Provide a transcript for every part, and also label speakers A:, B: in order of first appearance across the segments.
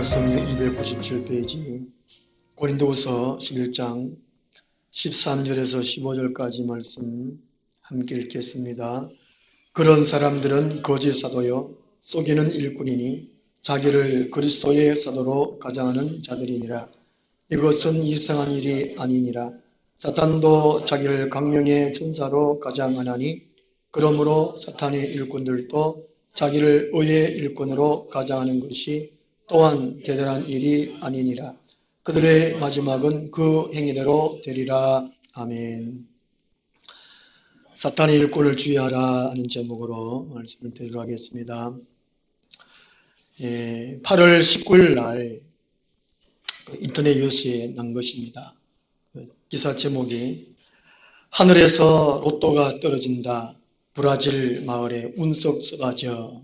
A: 신약성경 297페이지 고린도후서 11장 13절에서 15절까지 말씀 함께 읽겠습니다. 그런 사람들은 거짓 사도요 속이는 일꾼이니 자기를 그리스도의 사도로 가장하는 자들이니라. 이것은 이상한 일이 아니니라. 사탄도 자기를 강령의 천사로 가장하나니 그러므로 사탄의 일꾼들도 자기를 의의 일꾼으로 가장하는 것이 또한 대단한 일이 아니니라. 그들의 마지막은 그 행위대로 되리라. 아멘. 사탄의 일꾼을 주의하라 하는 제목으로 말씀을 드리도록 하겠습니다. 8월 19일 날 인터넷 뉴스에 난 것입니다. 기사 제목이 하늘에서 로또가 떨어진다. 브라질 마을에 운석 쏟아져.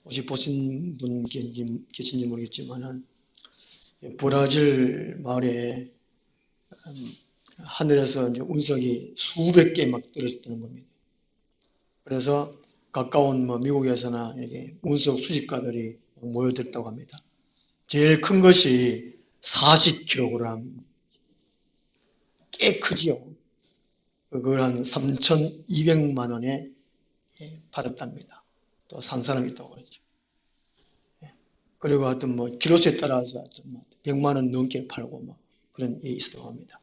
A: 혹시 보신 분 계신지 모르겠지만 브라질 마을에 하늘에서 이제 운석이 수백 개 막 떨어졌다는 겁니다. 그래서 가까운 미국에서나 이게 운석 수집가들이 모여들었다고 합니다. 제일 큰 것이 40kg, 꽤 크지요. 그걸 한 3,200만 원에 팔았답니다. 또 산 사람이 있다고 그러죠. 그리고 하여튼 키로수에 따라서 100만 원 넘게 팔고 그런 일이 있었다고 합니다.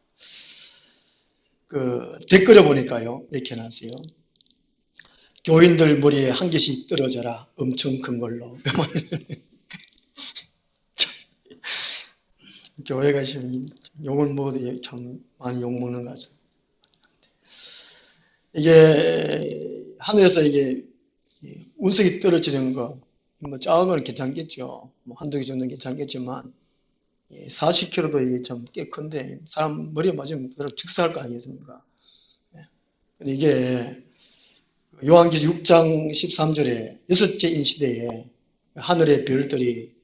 A: 댓글에 보니까요, 이렇게 해놨어요. 교인들 머리에 한 개씩 떨어져라. 엄청 큰 걸로. 교회 가시면 욕을 먹어도 참 많이 욕먹는 것 같습니다. 이게 하늘에서 이게 운석이 떨어지는 거, 작은 건 괜찮겠죠. 한두 개 정도는 괜찮겠지만 40kg도 이게 참 꽤 큰데 사람 머리에 맞으면 그대로 즉사할 거 아니겠습니까? 근데 이게 요한계시록 6장 13절에 여섯째 인시대에 하늘의 별들이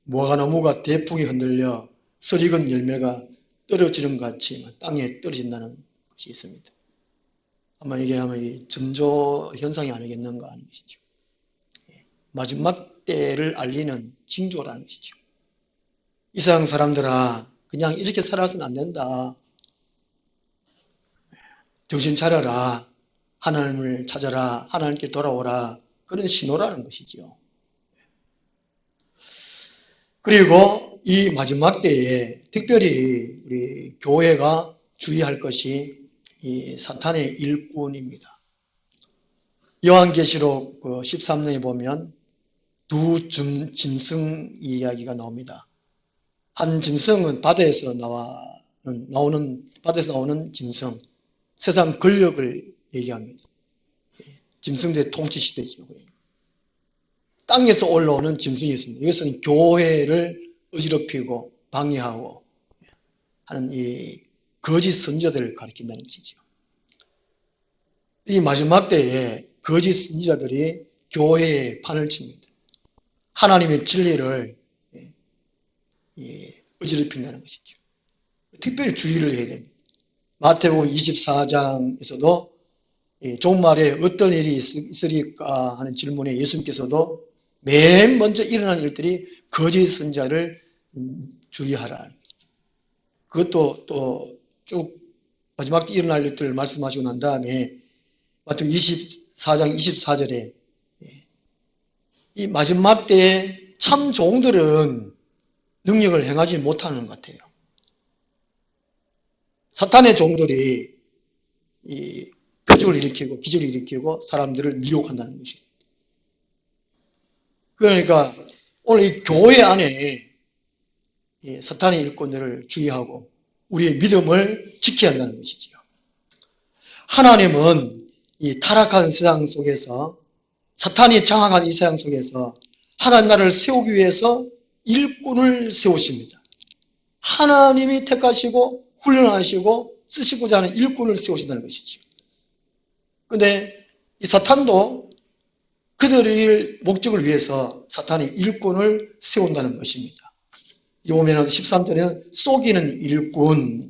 A: 무화과나무가 대풍에 흔들려 설익은 열매가 떨어지는 것 같이 땅에 떨어진다는 것이 있습니다. 아마 이 전조 현상이 아니겠는가 하는 것이죠. 마지막 때를 알리는 징조라는 것이죠. 이 세상 사람들아, 그냥 이렇게 살아서는 안 된다. 정신 차려라. 하나님을 찾아라. 하나님께 돌아오라. 그런 신호라는 것이죠. 그리고 이 마지막 때에 특별히 우리 교회가 주의할 것이 이 사탄의 일꾼입니다. 요한계시록 13장에 보면 두 짐승 이야기가 나옵니다. 한 짐승은 바다에서 나오는 짐승, 세상 권력을 얘기합니다. 짐승들의 통치 시대죠. 땅에서 올라오는 짐승이 있습니다. 이것은 교회를 어지럽히고 방해하고 하는 이 거짓 선지자들을 가리킨다는 것이죠. 이 마지막 때에 거짓 선지자들이 교회에 판을 칩니다. 하나님의 진리를 어지럽힌다는 것이죠. 특별히 주의를 해야 됩니다. 마태복음 24장에서도 종말에 어떤 일이 있으리까 하는 질문에 예수님께서도 맨 먼저 일어나는 일들이 거짓 선지자를 주의하라. 그것도 또 쭉 마지막 때 일어날 일들을 말씀하시고 난 다음에 마태복음 24장 24절에 이 마지막 때에 참 종들은 능력을 행하지 못하는 것 같아요. 사탄의 종들이 이 표적을 일으키고 기적을 일으키고 사람들을 미혹한다는 것입니다. 그러니까 오늘 이 교회 안에 사탄의 일꾼들을 주의하고 우리의 믿음을 지켜야 한다는 것이지요. 하나님은 이 타락한 세상 속에서 사탄이 장악한 이 세상 속에서 하나님 나라를 세우기 위해서 일꾼을 세우십니다. 하나님이 택하시고 훈련하시고 쓰시고자 하는 일꾼을 세우신다는 것이죠. 그런데 이 사탄도 그들의 목적을 위해서 사탄이 일꾼을 세운다는 것입니다. 이 보면 13절에는 속이는 일꾼,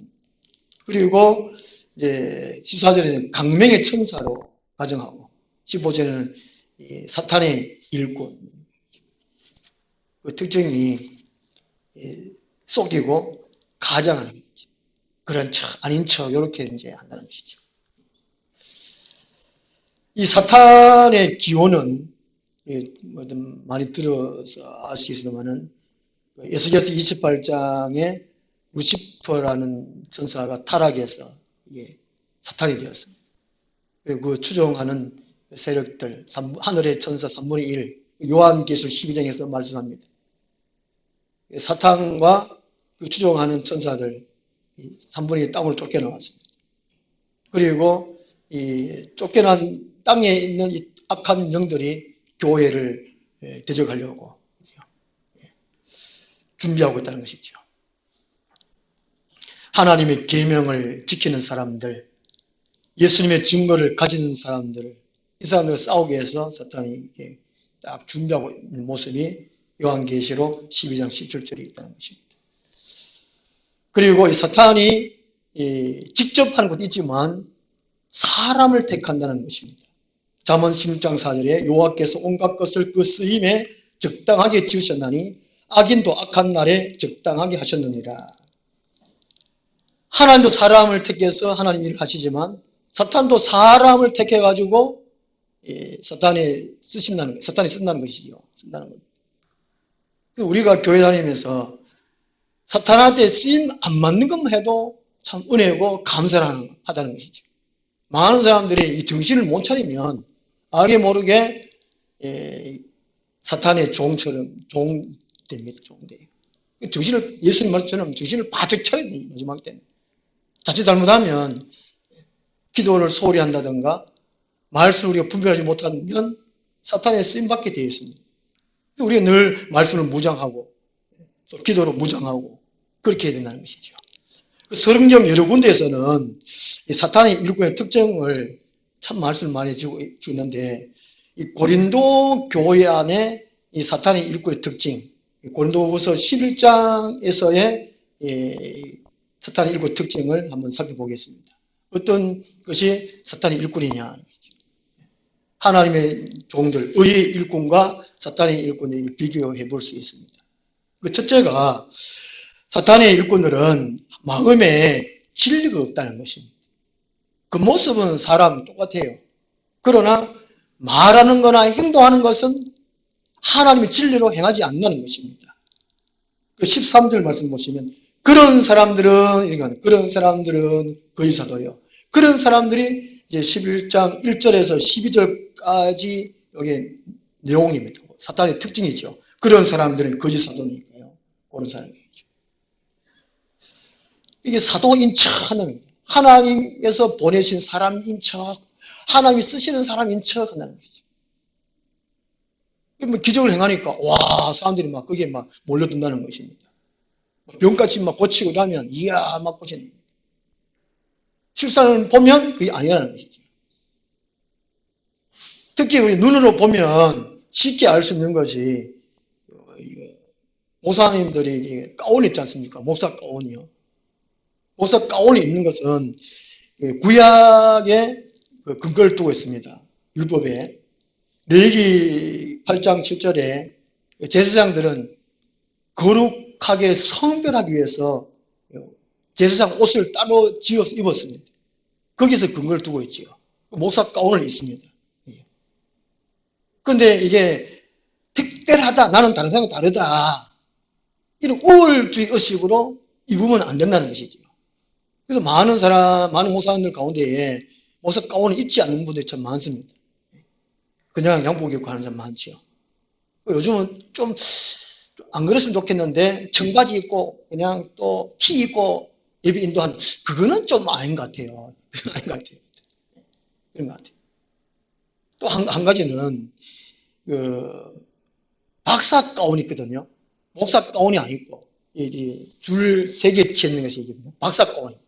A: 그리고 이제 14절에는 강명의 천사로 가정하고 15절에는 사탄의 일꾼. 그 특징이 속이고 가장하는 거죠. 그런 척, 아닌 척, 이렇게 이제 한다는 것이죠. 이 사탄의 기호는 많이 들어서 아시겠습니다만은 에스겔서 28장에 루시퍼라는 전사가 타락해서 이게 사탄이 되었습니다. 그리고 그 추종하는 세력들, 하늘의 천사 3분의 1, 요한계시록 12장에서 말씀합니다. 사탄과 그 추종하는 천사들 3분의 1 땅으로 쫓겨나왔습니다. 그리고 이 쫓겨난 땅에 있는 이 악한 영들이 교회를 대적하려고 준비하고 있다는 것이죠. 하나님의 계명을 지키는 사람들, 예수님의 증거를 가진 사람들을, 이 사람들과 싸우기 위해서 사탄이 딱 준비하고 있는 모습이 요한계시록 12장 17절에 있다는 것입니다. 그리고 이 사탄이 직접 하는 것도 있지만 사람을 택한다는 것입니다. 잠언 16장 4절에 여호와께서 온갖 것을 그 쓰임에 적당하게 지으셨나니 악인도 악한 날에 적당하게 하셨느니라. 하나님도 사람을 택해서 하나님 일을 하시지만 사탄도 사람을 택해가지고 사탄이 쓴다는 것이죠. 쓴다는 것. 우리가 교회 다니면서 사탄한테 쓰임 안 맞는 것만 해도 참 은혜고 감사하다는 것이죠. 많은 사람들이 이 정신을 못 차리면 알게 모르게 사탄의 종처럼 종됩니다. 종돼요. 정신을, 예수님 말씀처럼 정신을 바짝 차려야 돼요. 마지막 때는. 자칫 잘못하면 기도를 소홀히 한다든가 말씀을 우리가 분별하지 못하면 사탄의 쓰임받게 되어 있습니다. 우리가 늘 말씀을 무장하고 또 기도로 무장하고 그렇게 해야 된다는 것이죠. 성경 여러 군데에서는 사탄의 일꾼의 특징을 참 말씀을 많이 주는데 이 고린도 교회 안에 이 사탄의 일꾼의 특징, 고린도후서 11장에서의 사탄의 일꾼의 특징을 한번 살펴보겠습니다. 어떤 것이 사탄의 일꾼이냐. 하나님의 종들, 의의 일꾼과 사탄의 일꾼을 비교해 볼 수 있습니다. 그 첫째가 사탄의 일꾼들은 마음에 진리가 없다는 것입니다. 그 모습은 사람 똑같아요. 그러나 말하는 거나 행동하는 것은 하나님의 진리로 행하지 않는 것입니다. 그 13절 말씀 보시면 그런 사람들은 거짓 사도요. 그런 사람들이 이제 11장 1절에서 12절까지 여기 내용입니다. 사탄의 특징이죠. 그런 사람들은 거짓 사도니까요. 그런 사람이죠. 이게 사도인 척 하는 거예요. 하나님께서 보내신 사람인 척, 하나님이 쓰시는 사람인 척 한다는 거죠. 뭐 기적을 행하니까 와 사람들이 막 거기에 막 몰려든다는 것입니다. 병까지 막 고치고 나면 이야 막 고치는. 실상을 보면 그게 아니라는 것이죠. 특히 우리 눈으로 보면 쉽게 알 수 있는 것이 목사님들이 가운 있지 않습니까? 목사 가운이요. 목사 가운이 있는 것은 구약에 근거를 두고 있습니다. 율법에. 레위기 8장 7절에 제사장들은 거룩하게 성별하기 위해서 제사장 옷을 따로 지어서 입었습니다. 거기서 근거를 두고 있지요. 목사 가운을 입습니다. 그런데 이게 특별하다, 나는 다른 사람과 다르다, 이런 우월주의 의식으로 입으면 안 된다는 것이죠. 그래서 많은 목사님들 가운데에 목사 가운을 입지 않는 분들이 참 많습니다. 그냥 양복 입고 하는 사람 많죠. 요즘은 좀 안 그랬으면 좋겠는데 청바지 입고 그냥 또 티 입고 예배 인도하는 그거는 좀 아닌 것 같아요. 아닌 것 같아요. 그런 것 같아요. 또 한 가지는 박사 가운이 있거든요. 목사 가운이 아니고 줄 세 개 치는 것이 박사 가운입니다.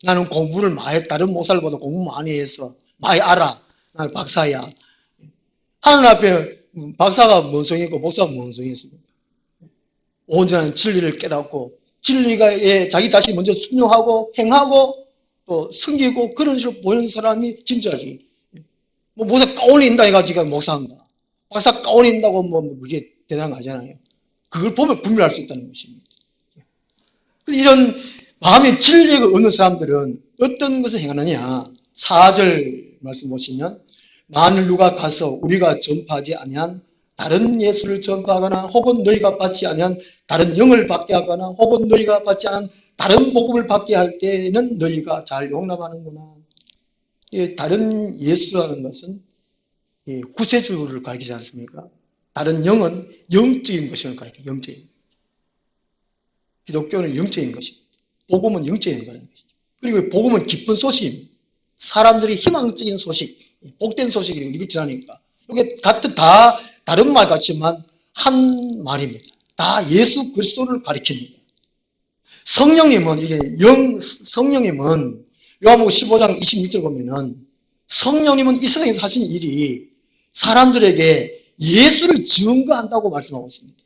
A: 나는 공부를 많이 다른 목사들보다 공부 많이 해서 많이 알아. 나는 박사야. 하늘 앞에 박사가 뭔성이고 목사가 뭔성이었습니까? 온전한 진리를 깨닫고 진리가 자기 자신이 먼저 순종하고 행하고 또 섬기고 그런 식으로 보이는 사람이 진짜지. 뭐 목사 가운이 있다 해가지고 목사한다. 박사 가운이 있다고 뭐 그게 대단한 거 아니잖아요. 그걸 보면 분별할 수 있다는 것입니다. 이런 마음의 진리가 없는 사람들은 어떤 것을 행하느냐. 4절 말씀 보시면 만일 누가 가서 우리가 전파하지 아니한 다른 예수를 전파하거나 혹은 너희가 받지 아니한 다른 영을 받게 하거나 혹은 너희가 받지 않은 다른 복음을 받게 할 때에는 너희가 잘 용납하는구나. 다른 예수라는 것은 구세주를 가리키지 않습니까? 다른 영은 영적인 것을 가리켜요. 영적인. 기독교는 영적인 것입니다. 복음은 영적인 거라는 것이죠. 그리고 복음은 기쁜 소식입니다. 사람들이 희망적인 소식, 복된 소식이 이렇게 지나니까 이게 같은 다 다른 말 같지만 한 말입니다. 다 예수 그리스도를 가리킵니다. 성령님은 성령님은 요한복음 15장 26절 보면은 성령님은 이 세상에서 하신 일이 사람들에게 예수를 증거한다고 말씀하고 있습니다.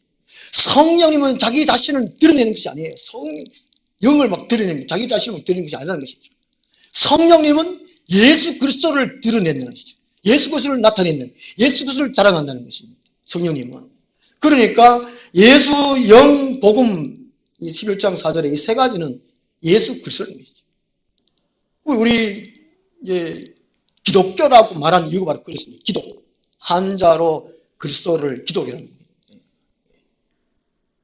A: 성령님은 자기 자신을 드러내는 것이 아니에요. 영을 막 드러내는, 자기 자신을 막 드러내는 것이 아니라는 것이죠. 성령님은 예수 그리스도를 드러내는 것이죠. 예수 그리스도를 나타내는, 예수 그리스도를 자랑한다는 것입니다. 성령님은. 그러니까 예수, 영, 복음, 이 11장 4절에 이 세 가지는 예수 그리스도인 것이죠. 우리 이제 기독교라고 말하는 이유가 바로 그렇습니다. 기도. 한자로 그리스도를 기독이라는 겁니다.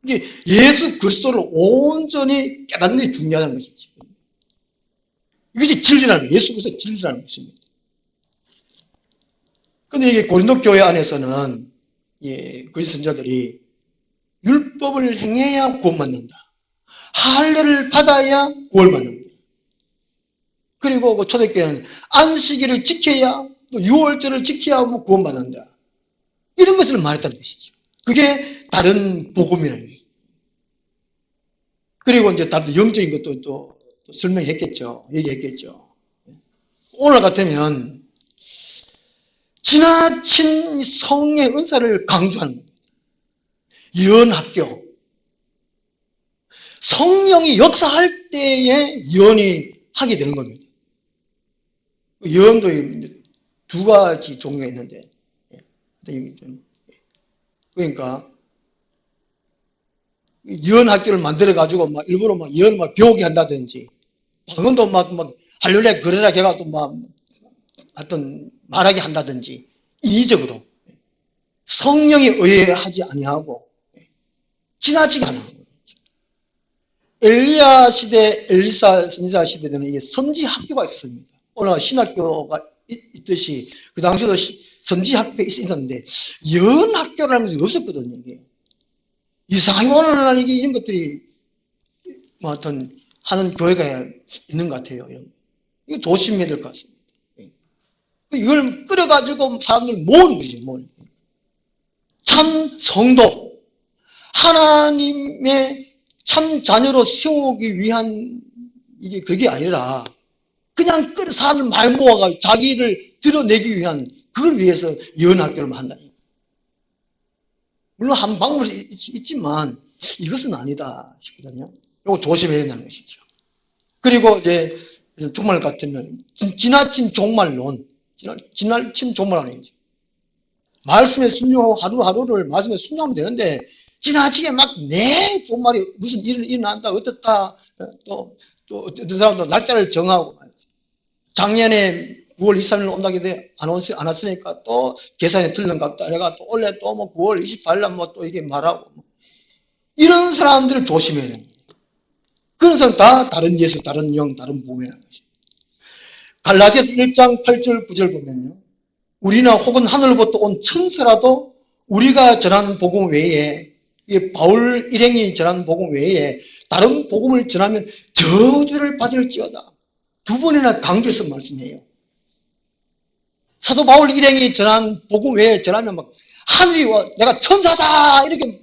A: 이게 예수 그리스도를 온전히 깨닫는 게 중요하다는 것이죠. 이것이 진리라는 거예요. 예수 그리스도의 진리라는 것입니다. 그런데 이게 고린도 교회 안에서는 그 선자들이 율법을 행해야 구원받는다. 할례를 받아야 구원받는다. 그리고 그 초대교회는 안식일을 지켜야 또 유월절을 지켜야 구원받는다. 이런 것을 말했다는 것이죠. 그게 다른 복음이라는 거예요. 그리고 이제 다른 영적인 것도 또 설명했겠죠. 얘기했겠죠. 오늘 같으면 지나친 성의 은사를 강조하는 겁니다. 예언학교. 성령이 역사할 때에 예언이 하게 되는 겁니다. 예언도 두 가지 종류가 있는데, 그러니까 예언학교를 만들어가지고 막 일부러 막 예언을 막 배우게 한다든지, 방언도 막 할렐루야 그래라 걔가 또 막 하여튼 말하게 한다든지, 인위적으로 성령에 의해 하지 아니하고 지나치게 하는 거예요. 엘리야 시대, 엘리사 선지자 시대 때는 이게 선지학교가 있었습니다. 오늘 신학교가 있듯이 그 당시에도 선지학교가 있었는데 예언학교라는 것이 없었거든요. 이게. 이상하게 오늘날 이게 이런 것들이 뭐 하여튼 하는 교회가 있는 것 같아요. 이거 조심해야 될 것 같습니다. 이걸 끌어가지고 사람들 모으는 거죠. 모으는 거예요. 참 성도, 하나님의 참 자녀로 세우기 위한 이게 그게 아니라 그냥 사람을 많이 모아가지고 자기를 드러내기 위한 그걸 위해서 예언학교를 한다는 거예요. 물론 한 방법이 있지만 이것은 아니다 싶거든요. 이거 조심해야 된다는 것이죠. 그리고 이제 종말 같으면 지나친 종말론, 지나친 종말론이죠. 말씀에 순종하고 하루하루를 말씀에 순종하면 되는데 지나치게 막 내 종말이 무슨 일을 일어난다 어떻다 또 어떤 사람도 날짜를 정하고 작년에 9월 23일 온다게 돼 안 왔으니까 또 계산이 틀린 것 같다 내가 또 원래 또 뭐 9월 28일 뭐 또 이게 말하고 이런 사람들을 조심해야 됩니다. 그런 사람 다 다른 예수, 다른 영, 다른 복음이라는 것이죠. 갈라디아서 1장 8절 9절 보면요. 우리나 혹은 하늘로부터 온 천사라도 우리가 전하는 복음 외에 바울 일행이 전하는 복음 외에 다른 복음을 전하면 저주를 받을지어다. 두 번이나 강조해서 말씀해요. 사도 바울 일행이 전한 복음 외에 전하면 막 하늘이 와 내가 천사다 이렇게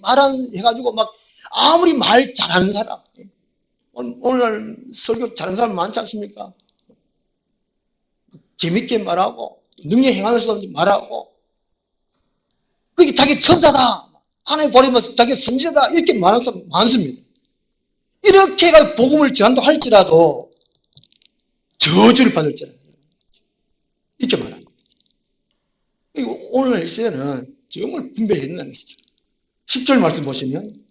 A: 해가지고 막 아무리 말 잘하는 사람 오늘날 설교 잘하는 사람 많지 않습니까? 재밌게 말하고 능력 행하면서도 말하고 그게 자기 천사다 하나님 버리면서 자기 선지자다 이렇게 말하는 사람 많습니다. 이렇게 복음을 전한다고 할지라도 저주를 받을지라도 이렇게 말합니다. 오늘날 이 시대는 정말 분별해야 된다는 것이죠. 10절 말씀 보시면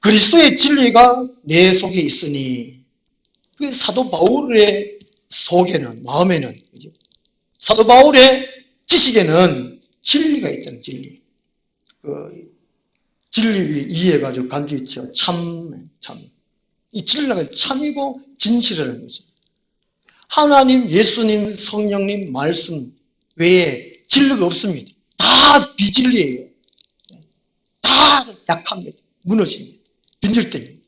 A: 그리스도의 진리가 내 속에 있으니 그 사도 바울의 속에는 마음에는 그죠? 사도 바울의 지식에는 진리가 있다는 진리. 그 진리 이해가지고 간주 있죠. 참. 이 진리가 참이고 진실이라는 거죠. 하나님, 예수님, 성령님 말씀 외에 진리가 없습니다. 다 비진리예요. 다 약합니다. 무너집니다. 빈절됩니다.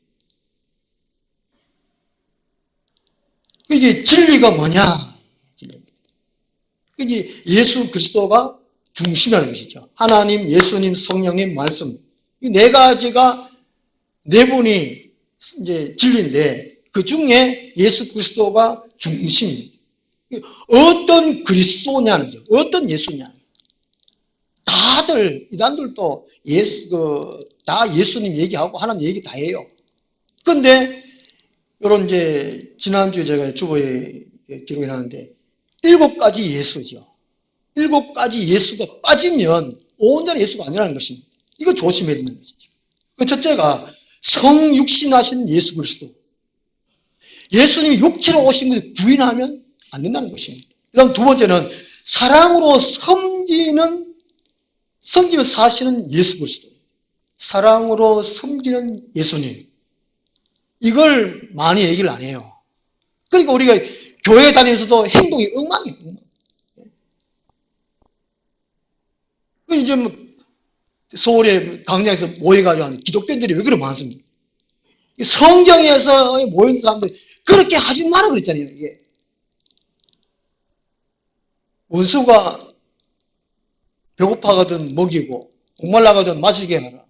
A: 이게 진리가 뭐냐? 이게 예수 그리스도가 중심이라는 것이죠. 하나님, 예수님, 성령님 말씀. 이 네 가지가 네 분이 이제 진리인데 그 중에 예수 그리스도가 중심입니다. 어떤 그리스도냐는 거죠. 어떤 예수냐. 다들 이단들도 다 예수님 얘기하고 하나님 얘기 다 해요. 근데 이런 이제 지난주에 제가 주보에 기록해 놨는데 7가지 예수죠. 7가지 예수가 빠지면 온전히 예수가 아니라는 것입니다. 이거 조심해야 되는 것이죠. 그 첫째가 성육신하신 예수 그리스도. 예수님이 육체로 오신 것을 부인하면 안 된다는 것입니다. 그 다음 두 번째는 사랑으로 섬기며 사시는 예수 그리스도. 사랑으로 섬기는 예수님. 이걸 많이 얘기를 안 해요. 그러니까 우리가 교회 다니면서도 행동이 엉망이에요. 이제 뭐 서울의 광장에서 모여가지고 하는 기독교인들이 왜 그렇게 많습니까? 성경에서 모인 사람들이 그렇게 하지 마라 그랬잖아요. 이게 원수가 배고파거든 먹이고 목말라거든 마시게 하라.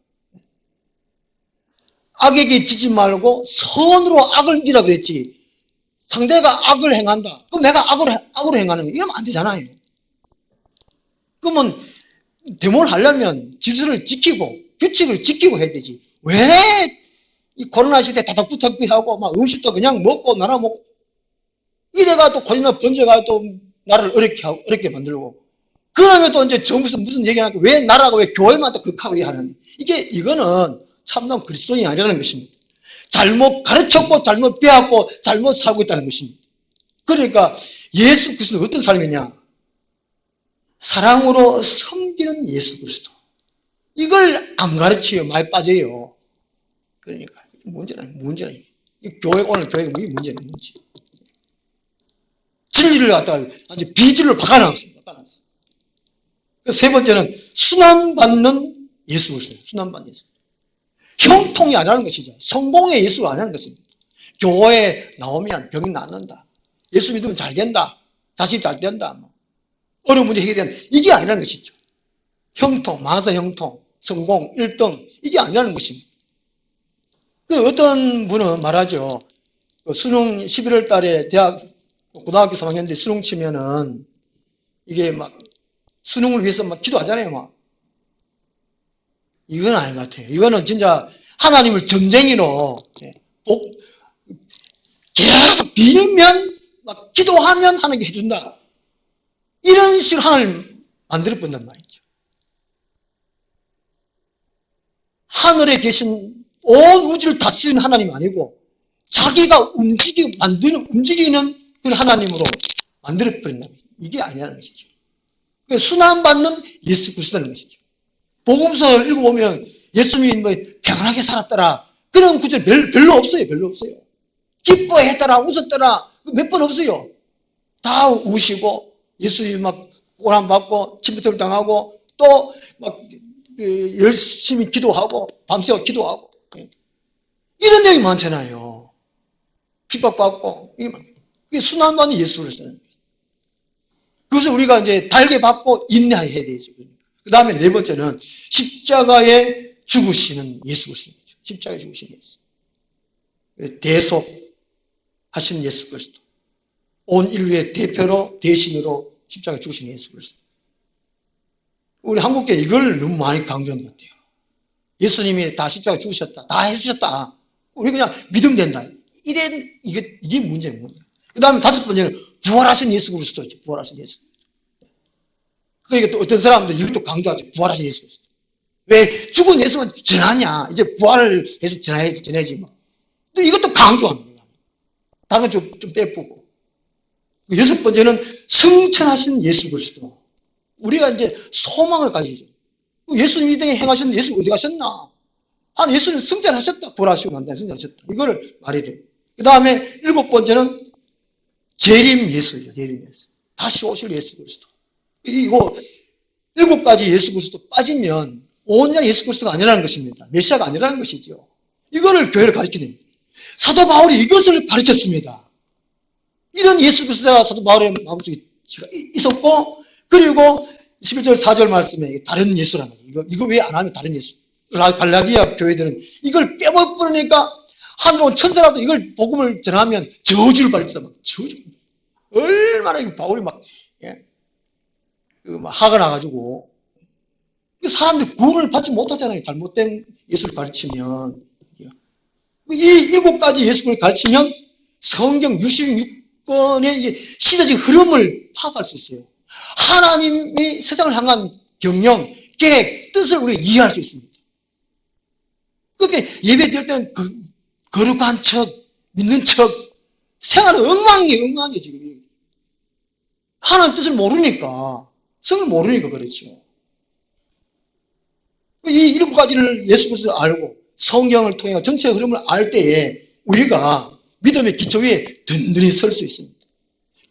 A: 악에게 지지 말고 선으로 악을 이기라 그랬지. 상대가 악을 행한다. 그럼 내가 악으로 행하는 거 이러면 안 되잖아요. 그러면 데모를 하려면 질서를 지키고 규칙을 지키고 해야 되지. 왜 이 코로나 시대에 다닥부탁 하고 막 음식도 그냥 먹고 나눠 먹고 이래가 또 코로나 번져가 또 나라를 어렵게 만들고 그러면 또 이제 정부에서 무슨 얘기하니까 왜 나라가 왜 교회만 또 극하게 하느냐. 이거는 참담 그리스도인이 아니라는 것입니다. 잘못 가르쳤고 잘못 배웠고 잘못 살고 있다는 것입니다. 그러니까 예수 그리스도는 어떤 삶이냐. 사랑으로 섬기는 예수 그리스도. 이걸 안 가르쳐요. 많이 빠져요. 그러니까 문제는 오늘 교회가 이게 문제는 문제. 진리를 갖다가 아주 비진리로 바꿔놨어요. 세 번째는 순환받는 예수 그리스도. 순환받는 예수. 형통이 아니라는 것이죠. 성공의 예수가 아니라는 것입니다. 교회에 나오면 병이 낫는다. 예수 믿으면 잘 된다. 자식이 잘 된다. 어려운 문제 해결되는 이게 아니라는 것이죠. 형통, 만사 형통, 성공, 1등 이게 아니라는 것입니다. 어떤 분은 말하죠. 수능 11월 달에 고등학교 3학년 때 수능 치면은 이게 막 수능을 위해서 막 기도하잖아요. 막. 이건 아닌 것 같아요. 이거는 진짜 하나님을 전쟁이로 계속 빌면 막 기도하면 하나님께 해준다. 이런 식으로 하나님 만들어 본단 말이죠. 하늘에 계신 온 우주를 다스리는 하나님 아니고 자기가 움직이는 그 하나님으로 만들어 버린다. 이게 아니라는 것이죠. 순환받는 예수 그리스도라는 것이죠. 복음서를 읽어보면 예수님이 뭐 평안하게 살았더라. 그런 구절 별로 없어요. 별로 없어요. 기뻐했더라. 웃었더라. 몇 번 없어요. 다 우시고 예수님이 막 고난받고 침뱉음을 당하고 또 막 열심히 기도하고 밤새워 기도하고 이런 내용이 많잖아요. 핍박받고 이게 순환받는 예수 그리스도는 그것을 우리가 이제 달게 받고 인내해야 되죠. 그 다음에 네 번째는 십자가에 죽으시는 예수 그리스도죠. 십자가에 죽으시는 예수. 대속하신 예수 그리스도. 온 인류의 대표로 대신으로 십자가에 죽으신 예수 그리스도. 우리 한국교회 이걸 너무 많이 강조하는 것 같아요. 예수님이 다 십자가에 죽으셨다. 다 해주셨다. 우리 그냥 믿으면 된다. 이게 문제예요. 그 다음에 다섯 번째는 부활하신 예수 그리스도죠. 부활하신 예수. 그러니까 또 어떤 사람들 이것도 강조하죠. 부활하신 예수 그리스도. 왜 죽은 예수만 전하냐? 이제 부활을 계속 전해야지 뭐. 또 이것도 강조합니다. 다른 건 좀 빼보고. 여섯 번째는 승천하신 예수 그리스도. 우리가 이제 소망을 가지죠. 예수님이 이 땅에 행하셨는데 예수 어디 가셨나? 예수님 승천하셨다. 부활하시고 난 다음에 승천하셨다. 이거를 말해야 돼요. 그 다음에 일곱 번째는 재림 예수죠. 재림 예수. 다시 오실 예수 그리스도. 이거 일곱 가지 예수 그리스도 빠지면 온전히 예수 그리스도가 아니라는 것입니다. 메시아가 아니라는 것이죠. 이거를 교회를 가르치는 됩니다. 사도 바울이 이것을 가르쳤습니다. 이런 예수 그리스도가 사도 바울의 마음속에 있었고, 그리고 11절 4절 말씀에 다른 예수라는 거죠. 이거 왜 안 하면 다른 예수. 갈라디아 교회들은 이걸 빼버리니까 하늘에 온 천사라도 이걸 복음을 전하면 저주를 받을지다 막 저주. 얼마나 바울이 막 화가 나가지고 사람들이 구원을 받지 못하잖아요. 잘못된 예수를 가르치면. 이 일곱 가지 예수를 가르치면 성경 66권의 시대적 흐름을 파악할 수 있어요. 하나님이 세상을 향한 경영, 계획, 뜻을 우리가 이해할 수 있습니다. 그렇게 예배 드릴 때는 거룩한 척, 믿는 척, 생활은 엉망이에요, 지금. 하나님 뜻을 모르니까, 성을 모르니까 그렇죠. 이 일곱 가지를 예수 그리스도를 알고 성경을 통해 전체 흐름을 알 때에 우리가 믿음의 기초 위에 든든히 설 수 있습니다.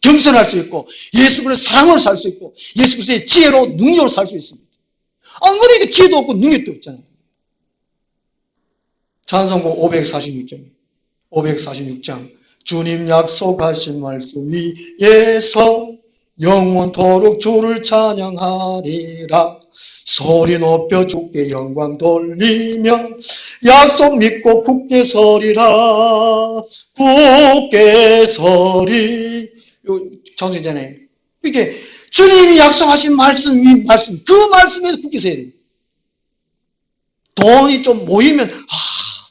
A: 겸손할 수 있고 예수 그리스도의 사랑으로 살 수 있고 예수 그리스도의 지혜로 능력으로 살 수 있습니다. 안 그러니까 지혜도 없고 능력도 없잖아요. 찬송곡 546장 주님 약속하신 말씀 위에서 영원토록 주를 찬양하리라. 소리 높여 주께 영광 돌리며 약속 믿고 굳게 서리라. 굳게 서리. 찬송이잖아요. 이게 주님이 약속하신 말씀 그 말씀에서 굳게 서야 돼요. 돈이 좀 모이면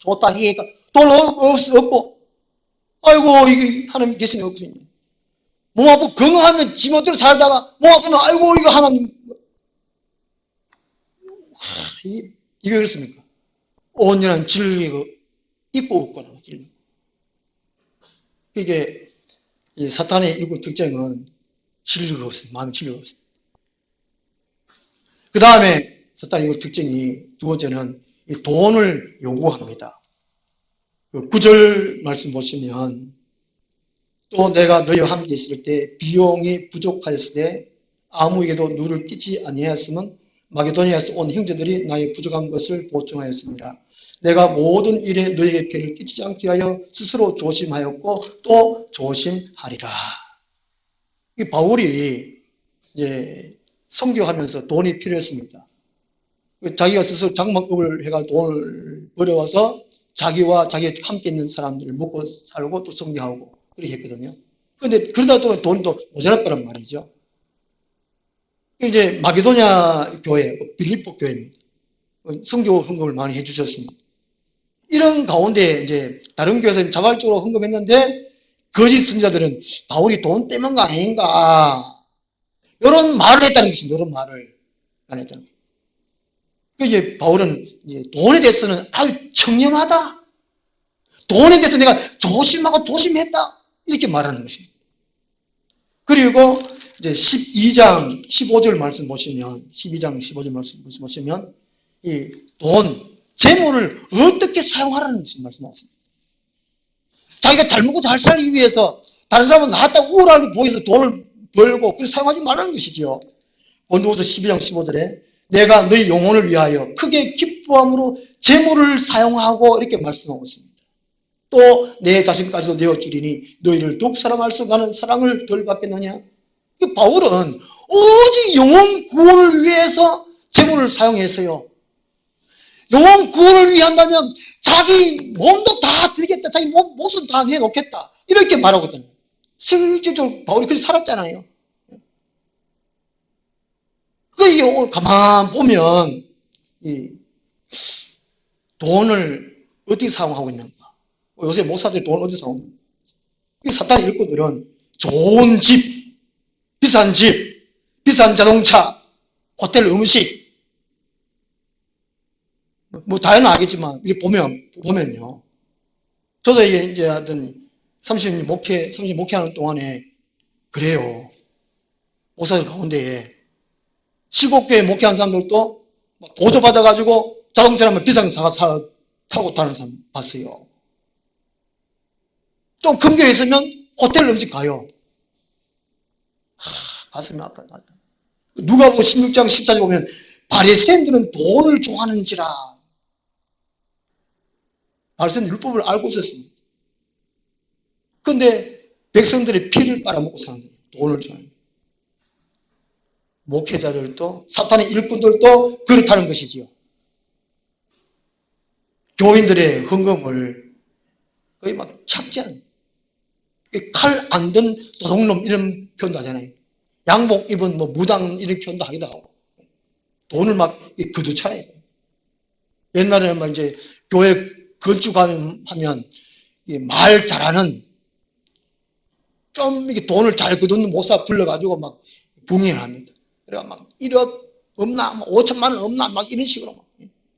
A: 좋다 이게 돈 없고 아이고 이게 하나님 계시네 없으니 몸 아프고 건강하면 지멋대로 살다가 몸 아프면 아이고 이거 하나님 이게 그렇습니까? 온전한 진리가 있고 없거나 진리. 이게 사탄의 일곱 특징은 진리가 없습니다. 마음에 진리가 없습니다. 그 다음에 사탄의 일곱 특징이 두 번째는 돈을 요구합니다. 9절 말씀 보시면 또 내가 너희와 함께 있을 때 비용이 부족하였을 때 아무에게도 누를 끼치 아니하였으면 마게도니아에서 온 형제들이 나의 부족한 것을 보충하였습니다. 내가 모든 일에 너희에게 피해를 끼치지 않게 하여 스스로 조심하였고 또 조심하리라. 이 바울이 이제 선교하면서 돈이 필요했습니다. 자기가 스스로 장막업을 해가 돈을 벌어와서 자기와 자기 함께 있는 사람들을 먹고 살고 또 선교하고 그렇게 했거든요. 그런데 그러다 또 돈이 또 모자랄 거란 말이죠. 이제 마게도냐 교회, 빌립보 교회입니다. 선교 헌금을 많이 해주셨습니다. 이런 가운데 이제 다른 교회에서는 자발적으로 헌금했는데 거짓 선지자들은 바울이 돈 때문인 거 아닌가 이런 말을 했다는 것입니다. 이런 말을 안 했다는 거예요. 이제 바울은 이제 돈에 대해서는 청렴하다. 돈에 대해서 내가 조심하고 조심했다. 이렇게 말하는 것입니다. 그리고 이제 12장 15절 말씀 보시면 12장 15절 말씀 보시면 이 돈, 재물을 어떻게 사용하라는 것을 말씀하십니다. 자기가 잘 먹고 잘 살기 위해서 다른 사람은 나왔다 우울하게 보여서 돈을 벌고 그걸 사용하지 말라는 것이지요. 본도후서 12장 15절에 내가 너희 영혼을 위하여 크게 기뻐함으로 재물을 사용하고 이렇게 말씀하고 있습니다. 또 내 자신까지도 내어주리니 너희를 더욱 사랑할 수 없는 사랑을 덜 받겠느냐. 바울은 오직 영혼 구원을 위해서 재물을 사용해서요. 영혼 구원을 위한다면 자기 몸도 다 드리겠다. 자기 목숨 다 내놓겠다. 이렇게 말하고 있다는 거예요. 실질적으로 바울이 그렇게 살았잖아요. 그게 오늘 가만 보면 이 돈을 어떻게 사용하고 있는가. 요새 목사들이 돈을 어디서 사용하는가. 사탄의 일꾼들은 좋은 집, 비싼 자동차, 호텔 음식 뭐 다는 알겠지만 이게 보면요. 저도 이제 하여튼 30 목회하는 동안에 그래요. 목사들 가운데에 시골교회 목회한 사람들도 보조 받아가지고 자동차라면 비싼 차 타고 타는 사람 봤어요. 좀 큰 교회 있으면 호텔 음식 가요. 가슴이 아파요. 누가복음 16장 14절 보면 바리새인들은 돈을 좋아하는지라. 바리새인은 율법을 알고 있었습니다. 그런데 백성들의 피를 빨아먹고 사는 거예요. 돈을 좋아하는 거예요. 목회자들도 사탄의 일꾼들도 그렇다는 것이지요. 교인들의 헌금을 거의 막 참지 않아요. 칼 안 든 도둑놈 이런 표현도 하잖아요. 양복 입은 뭐 무당 이런 표현도 하기도 하고. 돈을 막 거두차요. 옛날에는 막 이제 교회 건축하면 말 잘하는 좀 이렇게 돈을 잘 거두는 목사 불러가지고 막 붕해를 합니다. 그래가 막 1억 없나, 뭐 5천만 원 없나, 막 이런 식으로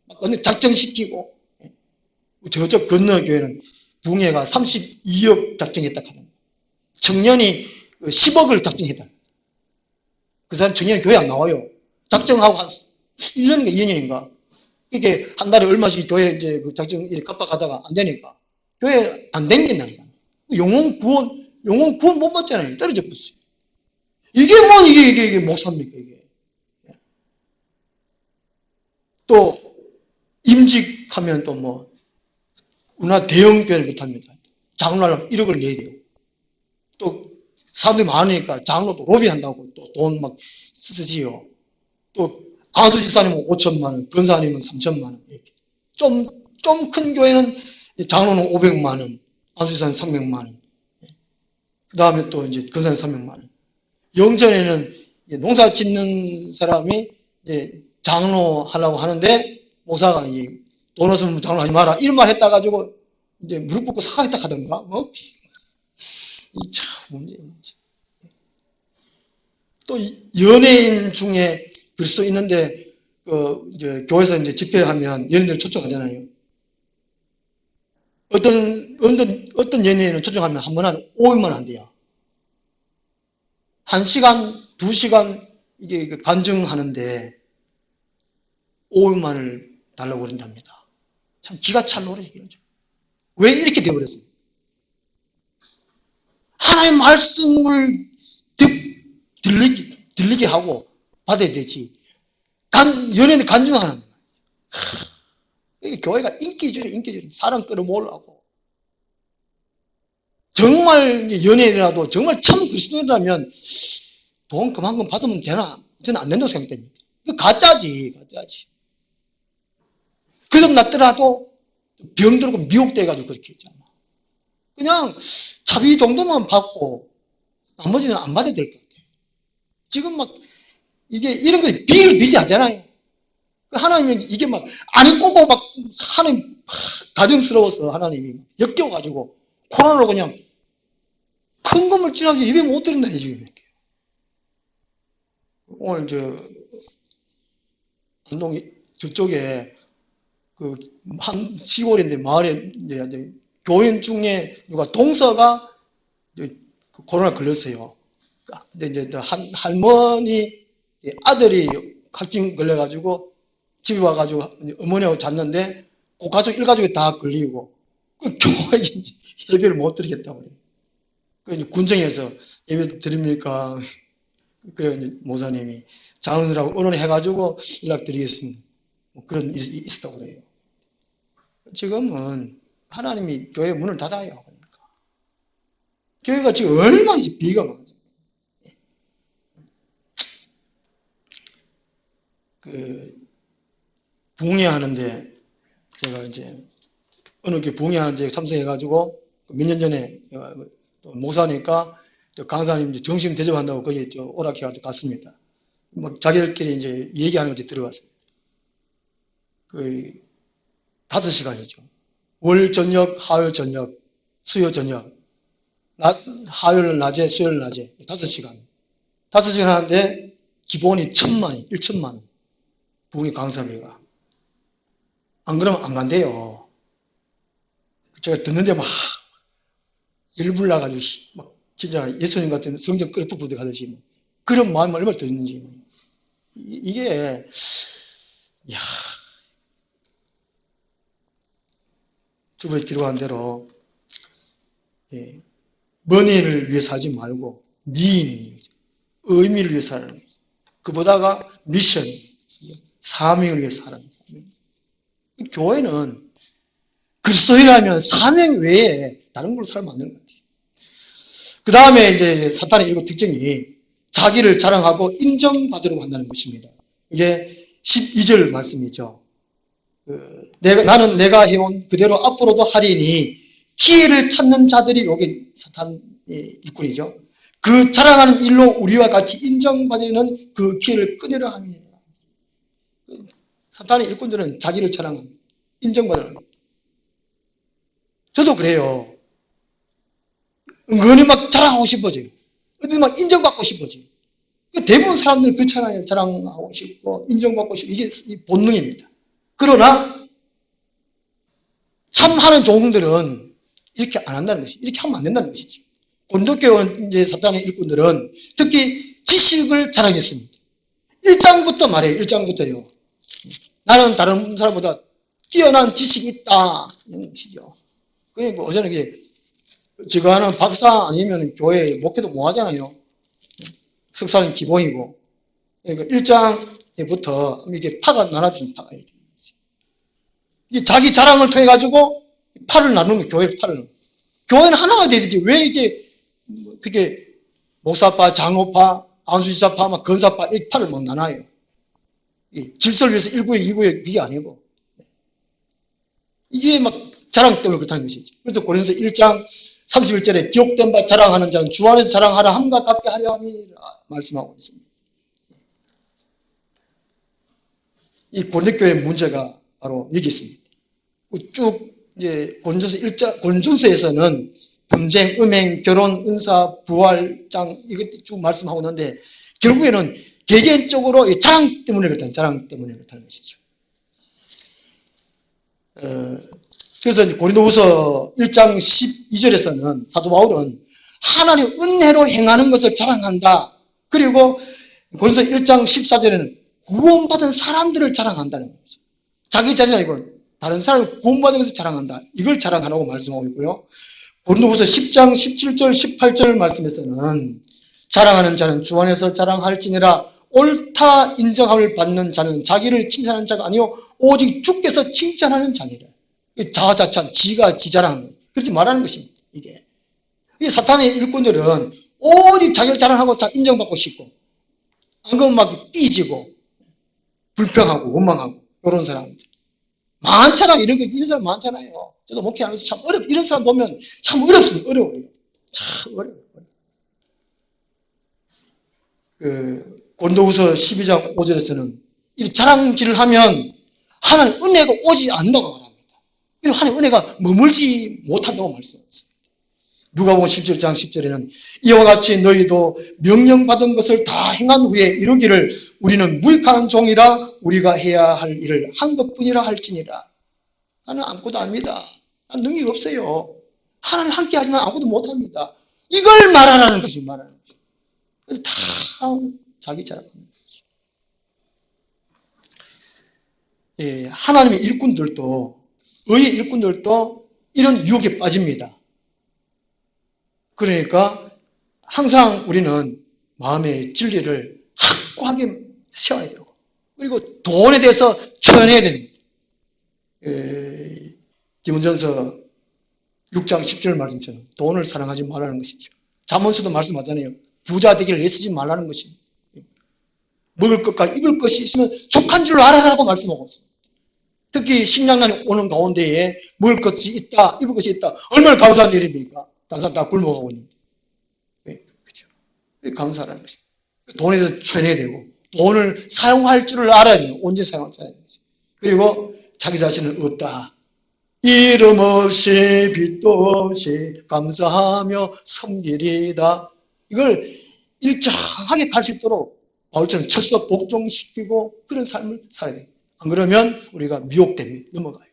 A: 막 작정시키고. 저쪽 건너 교회는 붕해가 32억 작정했다 하는 청년이 10억을 작정했다. 그 사람 청년이 교회 안 나와요. 작정하고 한 1년인가 2년인가. 이게 한 달에 얼마씩 교회 이제 그 작정 깜빡하다가 안 되니까 교회 안 댕긴다니까. 영혼 구원 못 받잖아요. 떨어져 버렸어요. 이게 뭐 이게 목사입니까 이게. 또 임직하면 또 뭐 우리나라 대형 교회를 못합니다. 장로하려면 1억을 내야 돼요. 또 사람들이 많으니까 장로도 로비한다고 또 돈 막 쓰지요. 또 안수 집사님은 5천만 원, 권사님은 3천만 원 이렇게. 좀 큰 교회는 장로는 500만 원, 안수 집사님 300만 원. 그 다음에 또 이제 권사님 300만 원. 영전에는 농사 짓는 사람이 이제 장로 하려고 하는데 목사가 돈 없으면 장로 하지 마라 이런 말 했다 가지고 이제 무릎 꿇고 사가겠다 하던가 뭐. 이 참 문제. 또 연예인 중에 그리스도 있는데 이제 교회에서 이제 집회하면 연예인들 초청하잖아요. 어떤 연예인을 초청하면 한 번 한 500만 원 한대요. 1시간, 2시간 이게 간증하는데 500만 원을 달라고 그런답니다. 참 기가 찰 노래 이거죠. 왜 이렇게 되어버렸어요? 하나의 말씀을 들리게 하고 받아야 되지. 연예인들 간증하는 거예요. 교회가 인기주의 사람 끌어모으려고. 정말 연예인이라도 정말 참 그리스도인이라면 돈 그만큼 받으면 되나? 저는 안 된다고 생각됩니다. 가짜지. 그럼 났더라도 병들고 미혹돼가지고 그렇게 했잖아. 그냥 차비 정도만 받고 나머지는 안 받아야 될 것 같아요. 지금 막 이게 이런 거 비일비재하잖아요. 하나님이 이게 막 안 입고 막 하나님 가정스러워서 하나님이 역겨워가지고 코로나로 그냥 큰 건물 지나지 예배 못 드린다니 지금. 오늘 안동 저쪽에 그 한 시골인데 마을에 이제 교인 중에 누가 동서가 코로나 걸렸어요. 근데 이제 할머니 아들이 확진 걸려가지고 집에 와가지고 어머니하고 잤는데 그 가족 일가족이 다 걸리고 그 교회 예배를 못 드리겠다고 그래요. 그 이제 군청에서 예배 드립니까? 그 모사님이 장로들하고 의논해가지고 연락드리겠습니다. 뭐 그런 일이 있었다고 그래요. 지금은 하나님이 교회 문을 닫아요. 그러니까. 교회가 지금 얼마나 비가 많습니까? 붕해하는데 제가 이제 어느 게 붕해하는데 참석해가지고 몇 년 전에 또 목사니까 강사님 이제 정신 대접한다고 거기 오락해가지고 갔습니다. 뭐 자기들끼리 이제 얘기하는 거 들어갔습니다. 5시간이죠. 월 저녁, 화요일 저녁, 수요 저녁. 화요일 낮에, 수요일 낮에 5시간. 5시간 하는데 기본이 1,000만 원, 1,000만 원. 부흥의 강사비가. 안 그러면 안 간대요. 제가 듣는데 막 열불 나가지고 막 진짜 예수님 같은 성전 끄덕끄덕 하듯이 막 그런 마음을 얼마나 듣는지. 이게 야, 주부에 기록한 대로 예, money를 위해 살지 말고 니 의미를 위해 살아는 거죠. 그보다가 미션, 사명을 위해 살아는 거죠. 교회는 그리스도인이라면 사명 외에 다른 걸로 살면 안 되는 것 같아요. 그 다음에 이제 사탄의 일곱 특징이 자기를 자랑하고 인정받으려고 한다는 것입니다. 이게 12절 말씀이죠. 나는 내가 해온 그대로 앞으로도 하리니 기회를 찾는 자들이 여기 사탄의 일꾼이죠. 그 자랑하는 일로 우리와 같이 인정받으려는 그 기회를 끊으려 함이라. 사탄의 일꾼들은 자기를 자랑합니다. 인정받으려는 겁니다. 저도 그래요. 은근히 막 자랑하고 싶어져요. 어디 막 인정받고 싶어져요. 대부분 사람들은 그렇잖아요. 자랑하고 싶고 인정받고 싶고 이게 본능입니다. 그러나 참 하는 종들은 이렇게 안 한다는 것이죠. 이렇게 하면 안 된다는 것이죠. 고린도교회 이제 사탄의 일꾼들은 특히 지식을 자랑했습니다. 1장부터 말해요. 1장부터요. 나는 다른 사람보다 뛰어난 지식이 있다. 이런 것이죠. 그러니까 어제는 이게 제가 하는 박사 아니면 교회 목회도 뭐 하잖아요. 석사는 기본이고. 그러니까 1장부터 이게 파가 나눠진 파가 이렇게 있어요. 이게 자기 자랑을 통해 가지고 파를 나누는 거예요. 교회를 파를 나누는 거예요. 교회는 하나가 되지. 왜 이게 그게 목사파, 장로파, 안수지사파, 막 건사파 이렇게 파를 막 나눠요. 질서를 위해서 1구에 2구에 그게 아니고 이게 막 자랑 때문에 그렇다는 것이죠. 그래서 고린도서 1장 31절에 기록된 바 자랑하는 자는 주 안에서 자랑하라 함과 같게 하려 함이라 말씀하고 있습니다. 이 고린도교의 문제가 바로 여기 있습니다. 쭉 이제 고린도서에서는 분쟁, 음행, 결혼, 은사, 부활장 이것 쭉 말씀하고 있는데 결국에는 개개인적으로 자랑 때문에 그렇다는 것이죠. 그래서 고린도후서 1장 12절에서는 사도 바울은 하나님 은혜로 행하는 것을 자랑한다. 그리고 고린도서 1장 14절에는 구원받은 사람들을 자랑한다는 거죠. 자기 자신이 아니고 다른 사람을 구원받은 것을 자랑한다. 이걸 자랑하라고 말씀하고 있고요. 고린도후서 10장 17절 18절 말씀에서는 자랑하는 자는 주 안에서 자랑할지니라 옳다 인정함을 받는 자는 자기를 칭찬하는 자가 아니요 오직 주께서 칭찬하는 자니라. 자화자찬, 지가 지자랑하는 거예요. 그렇지 말하는 것입니다. 이게 사탄의 일꾼들은 오직 자기를 자랑하고 인정받고 싶고 안 그러면 막 삐지고 불평하고 원망하고 이런 사람들 많잖아요. 이런 사람 많잖아요. 저도 목회하면서 참 이런 사람 보면 참 어렵습니다. 어려워요. 참 어려워요. 고린도후서 12장 5절에서는 이 자랑질을 하면 하나님 은혜가 오지 않는다고 말합니다. 그리고 하나님 은혜가 머물지 못한다고 말씀하셨습니다. 누가복음 17장 10절에는 이와 같이 너희도 명령받은 것을 다 행한 후에 이르기를 우리는 무익한 종이라 우리가 해야 할 일을 한 것뿐이라 할지니라. 나는 아무것도 아닙니다. 나는 능력이 없어요. 하나님 함께 하지 난 아무것도 못합니다. 이걸 말하라는 것이 말하는 거죠. 그래서 다 자기 자랑하는 거죠. 예, 하나님의 일꾼들도 의의 일꾼들도 이런 유혹에 빠집니다. 그러니까 항상 우리는 마음의 진리를 확고하게 세워야 되고 그리고 돈에 대해서 초연해야 됩니다. 디모전서 6장 10절 말씀처럼 돈을 사랑하지 말라는 것이죠. 잠언서도 말씀하잖아요. 부자 되기를 애쓰지 말라는 것입니다. 먹을 것과 입을 것이 있으면 족한 줄 알아라고 말씀하고 있습니다. 특히 식량난이 오는 가운데에 먹을 것이 있다, 입을 것이 있다. 얼마나 감사한 일입니까? 다른 사람 다 굶어가고 있는데. 그렇죠? 감사하라는 것입니다. 돈에 대해서 초연해야 되고 돈을 사용할 줄을 알아야 돼요. 언제 사용할 줄 알아야 되죠. 그리고 자기 자신은 없다. 이름 없이 빛도 없이 감사하며 섬기리다. 이걸 일정하게 갈 수 있도록 바울처럼 철수 복종시키고 그런 삶을 살아야 돼요. 안 그러면 우리가 미혹됩니다. 넘어가요.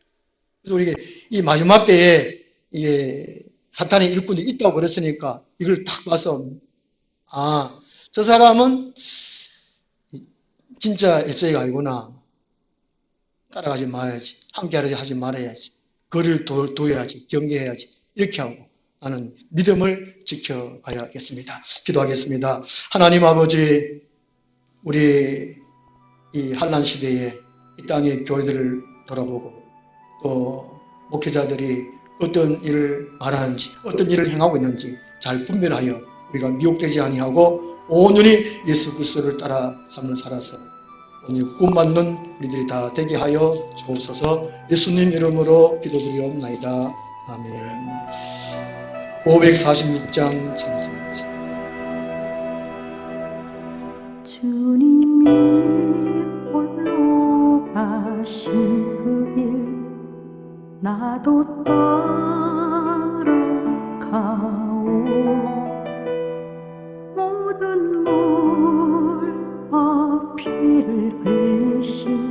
A: 그래서 우리가 이 마지막 때에 이게 사탄의 일꾼이 있다고 그랬으니까 이걸 딱 봐서 아, 저 사람은 진짜 에세이가 아니구나. 따라가지 말아야지. 함께하지 하지 말아야지. 거리를 둬야지. 경계해야지. 이렇게 하고 나는 믿음을 지켜가야겠습니다. 기도하겠습니다. 하나님 아버지, 우리 이 환난 시대에 이 땅의 교회들을 돌아보고 또 목회자들이 어떤 일을 말하는지 어떤 일을 행하고 있는지 잘 분별하여 우리가 미혹되지 아니하고 온전히 예수 그리스도를 따라 삶을 살아서 오늘 꿈맞는 우리들이 다 되게 하여 주옵소서. 예수님 이름으로 기도드리옵나이다. 아멘. 546장 찬송입니다.
B: 주님이 홀로 가신 그 길 나도 따라가오. 모든 물 피를 흘리신